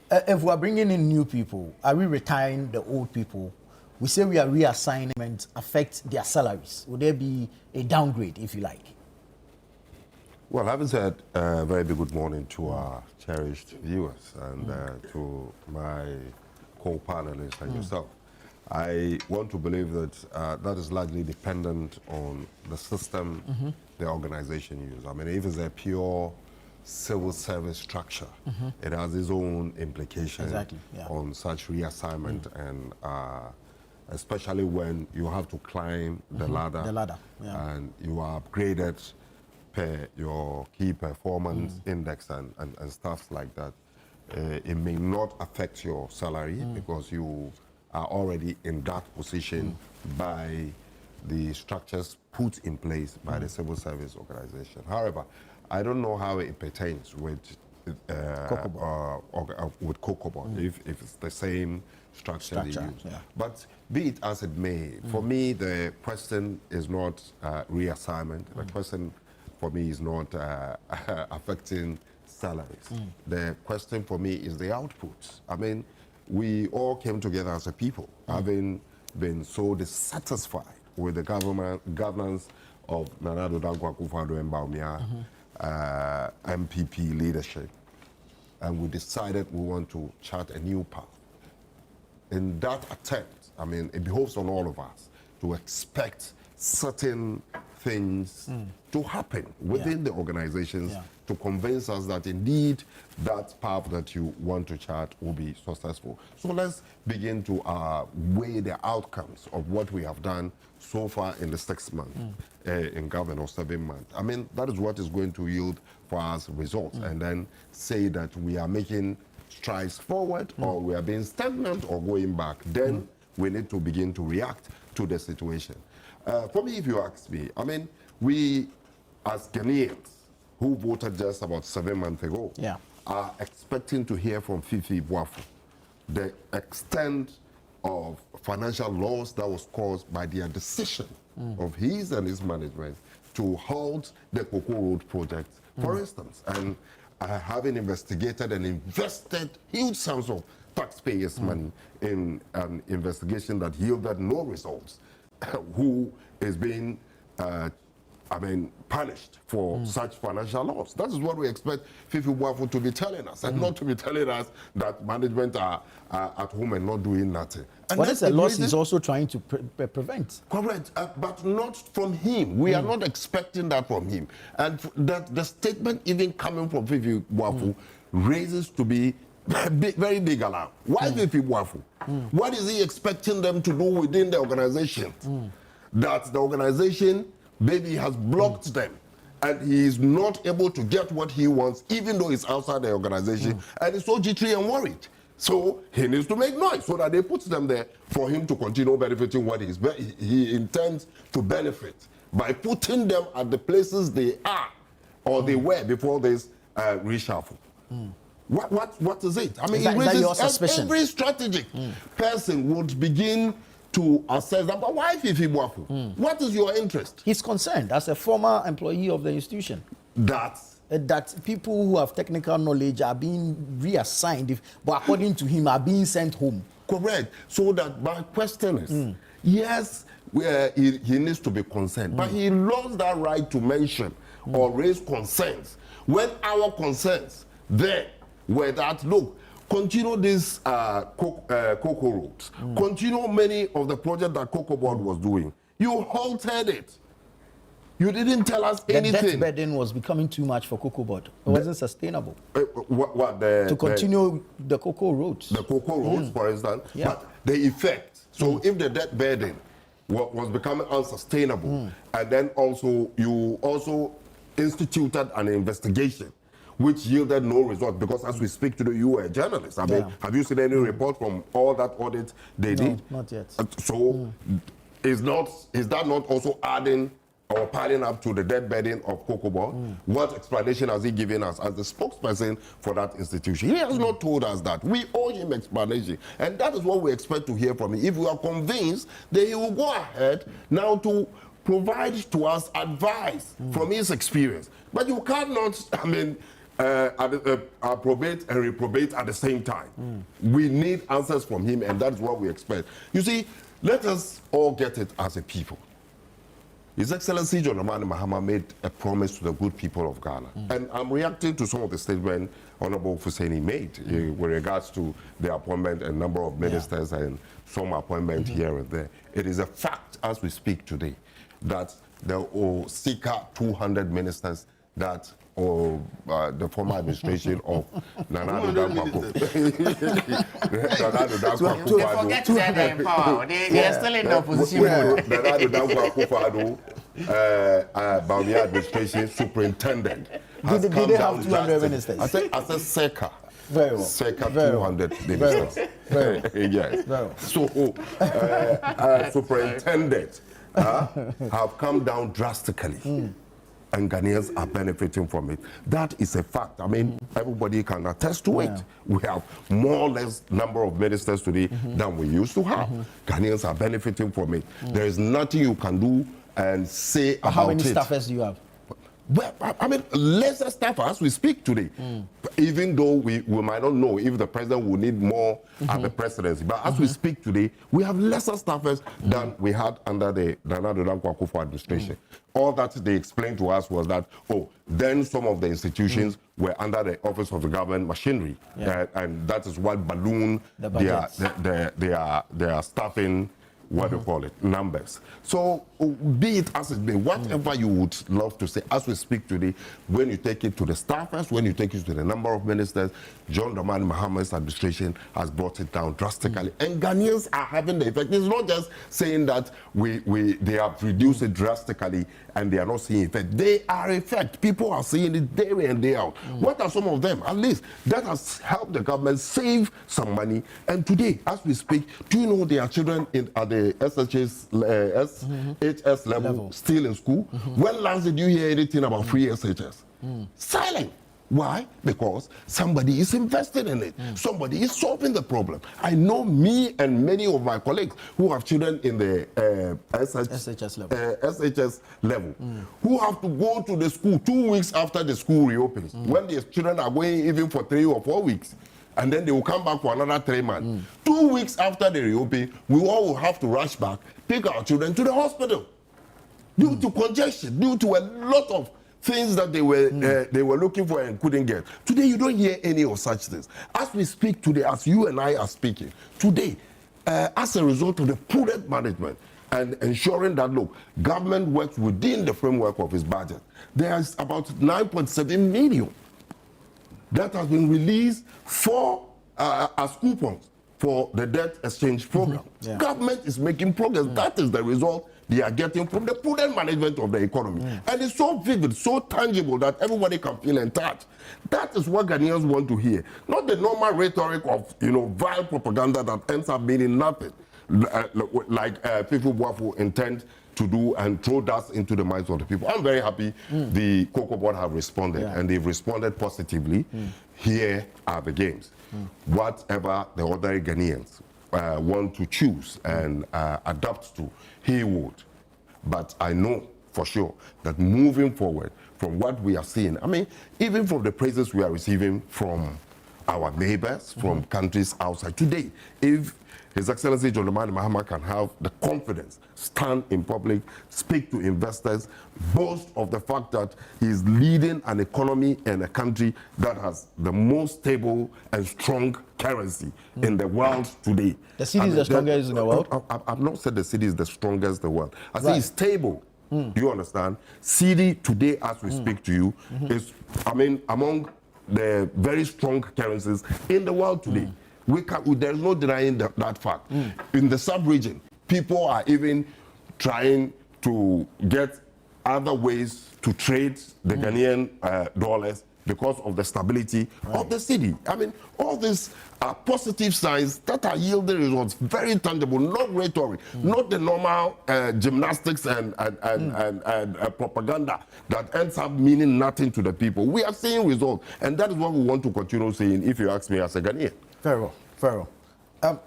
If we are bringing in new people, are we retiring the old people? We say we are reassignment affect their salaries. Would there be a downgrade, if you like? Well, having said a very good morning to our cherished viewers and to my co-panelists and yourself, I want to believe that that is largely dependent on the system the organization uses. I mean, if it's a pure civil service structure, it has its own implications on such reassignment and especially when you have to climb the ladder, and you are upgraded per your key performance index and stuff like that. It may not affect your salary because you are already in that position by the structures put in place by the civil service organization. However, I don't know how it pertains with COCOBOD, if it's the same structure they use. But be it as it may, for me, the question is not reassignment. The question for me is not affecting salaries. The question for me is the output. I mean, we all came together as a people, having been so dissatisfied with the governance of Nana Addo Dankwa Akufo-Addo and Bawumia MPP leadership, and we decided we want to chart a new path. In that attempt, I mean, it behoves on all of us to expect certain things to happen within the organizations to convince us that indeed that path that you want to chart will be successful. So let's begin to weigh the outcomes of what we have done so far in the 6 months in government, or 7 months. I mean, that is what is going to yield for us results, and then say that we are making strides forward or we are being stagnant or going back. Then we need to begin to react to the situation. For me, if you ask me, I mean, we as Ghanaians who voted just about 7 months ago are expecting to hear from Fiifi Boafo the extent of financial loss that was caused by their decision of his and his management to halt the Cocoa Road project, for instance, and having investigated and invested huge sums of taxpayers' money in an investigation that yielded no results, who is being punished for such financial loss. That is what we expect Fiifi Boafo to be telling us, and not to be telling us that management are at home and not doing nothing. And what is the loss he's also trying to prevent? Correct, but not from him. We are not expecting that from him. And that the statement even coming from Fiifi Boafo raises to be very big alarm. Why Fiifi Boafo? What is he expecting them to do within the organization? That the organization maybe has blocked them, and he is not able to get what he wants, even though he's outside the organization, and he's so jittery and worried. So he needs to make noise so that they put them there for him to continue benefiting what he intends to benefit by putting them at the places they are or they were before this reshuffle. What is it? I mean, is that your suspicion? Every strategic person would begin to assess that. But why Fiifi Boafo? What is your interest? He's concerned as a former employee of the institution that people who have technical knowledge are being reassigned, but according to him, are being sent home. Correct. So that my question is, yes, he needs to be concerned, but he lost that right to mention or raise concerns when our concerns there were that, look, continue this Cocoa Roads, continue many of the projects that COCOBOD was doing. You halted it. You didn't tell us anything. The debt burden was becoming too much for COCOBOD. It wasn't sustainable. To continue the Cocoa Roads. The Cocoa Roads, for instance, but the effect. So if the debt burden was becoming unsustainable, and then also you also instituted an investigation which yielded no result, because as we speak today, you were a journalist. I mean, have you seen any report from all that audit they did? Not yet. So is that not also adding or piling up to the debt burden of COCOBOD? What explanation has he given us as the spokesperson for that institution? He has not told us that. We owe him explanation, and that is what we expect to hear from him. If we are convinced, then he will go ahead now to provide to us advice from his experience. But you cannot, approbate and reprobate at the same time. We need answers from him, and that's what we expect. You see, let us all get it as a people. His Excellency John Dramani Mahama made a promise to the good people of Ghana. And I'm reacting to some of the statements Honorable Fuseni made with regards to the appointment and number of ministers and some appointment here and there. It is a fact as we speak today that there are circa 200 ministers that the former administration of Nana Addo Dankwa They are still in the opposition mode. Nana Addo Dankwa Bawumia administration superintendent. Did they have 200 ministers? I said circa. Very well. Circa 200 ministers. Very well. Yes. Very well. So, superintendents have come down drastically. And Ghanaians are benefiting from it. That is a fact. I mean, everybody can attest to it. We have more or less number of ministers today than we used to have. Ghanaians are benefiting from it. There is nothing you can do and say about it. How many staffers do you have? Well, I mean, lesser staff as we speak today. Even though we might not know if the president will need more at the presidency. But as we speak today, we have lesser staffers than we had under the Nana Addo Dankwa Akufo administration. All that they explained to us was that, then some of the institutions were under the office of the government machinery. And that is what ballooned their staffing, what do you call it, numbers. So be it as it may, whatever you would love to say, as we speak today, when you take it to the staffers, when you take it to the number of ministers, John Dramani Mahama's administration has brought it down drastically. And Ghanaians are having the effect. It's not just saying that they have reduced it drastically and they are not seeing effect. They are effect. People are seeing it day in and day out. What are some of them? At least that has helped the government save some money. And today, as we speak, do you know there are children at the SHS level still in school? When last did you hear anything about free SHS? Silent. Why? Because somebody is invested in it. Somebody is solving the problem. I know me and many of my colleagues who have children in the SHS level who have to go to the school 2 weeks after the school reopens. When their children are going even for 3 or 4 weeks. And then they will come back for another 3 months. 2 weeks after they reopen, we all will have to rush back, take our children to the hospital. Due to congestion, due to a lot of things that they were looking for and couldn't get. Today, you don't hear any of such things. As we speak today, as you and I are speaking, today, as a result of the prudent management and ensuring that, look, government works within the framework of its budget, there's about 9.7 million that has been released for as coupons for the debt exchange program. Government is making progress. That is the result they are getting from the prudent management of the economy. And it's so vivid, so tangible that everybody can feel and touch. That is what Ghanaians want to hear. Not the normal rhetoric of, vile propaganda that ends up meaning nothing. Like Fiifi Boafo intend to do and throw dust into the minds of the people. I'm very happy the Cocoa Board have responded, and they've responded positively. Here are the games. Whatever the ordinary Ghanaians want to choose and adapt to, he would. But I know for sure that moving forward from what we are seeing, I mean, even from the praises we are receiving from our neighbors, from countries outside today, if His Excellency John Dramani Mahama can have the confidence, stand in public, speak to investors, boast of the fact that he is leading an economy and a country that has the most stable and strong currency in the world today. The city is the strongest in the world? I've not said the city is the strongest in the world. I say it's stable. Do you understand? City today, as we speak to you, is, among the very strong currencies in the world today. There's no denying that fact. In the sub-region, people are even trying to get other ways to trade the Ghanaian dollars because of the stability of the city. I mean, all these are positive signs that are yielding results, very tangible, not rhetoric, not the normal gymnastics and propaganda that ends up meaning nothing to the people. We are seeing results, and that is what we want to continue saying, if you ask me as a Ghanaian. Very well, very well.